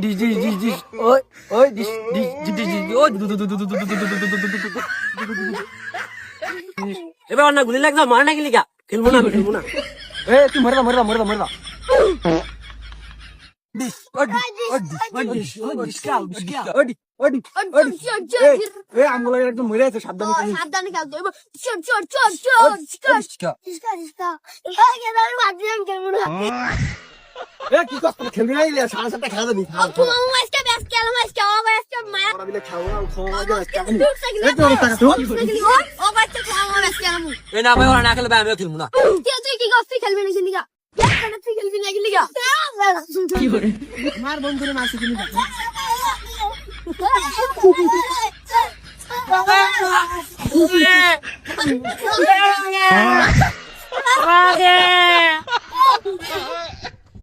dish dish dish dish ওই ওই dish dish dish dish ওই এবার অন্য গুলি লাগছে মার না গেলি খেলবো না এ তুই মরে দা ডিস এ আমগুলো একদম মরে আছে সাবধানে খেলতো খেলবো না এ কি কষ্ট খেলবি না ইলিয়া সারা সাথে খেলা দিবি এ না ভাই ওরা না খেলবে আমিও খেলবো না তুই কি করছিস খেলবি না খেলিগা তুই খেলবি না খেলিগা কি করে মার বন্ধুরে মারছে কিনি আগে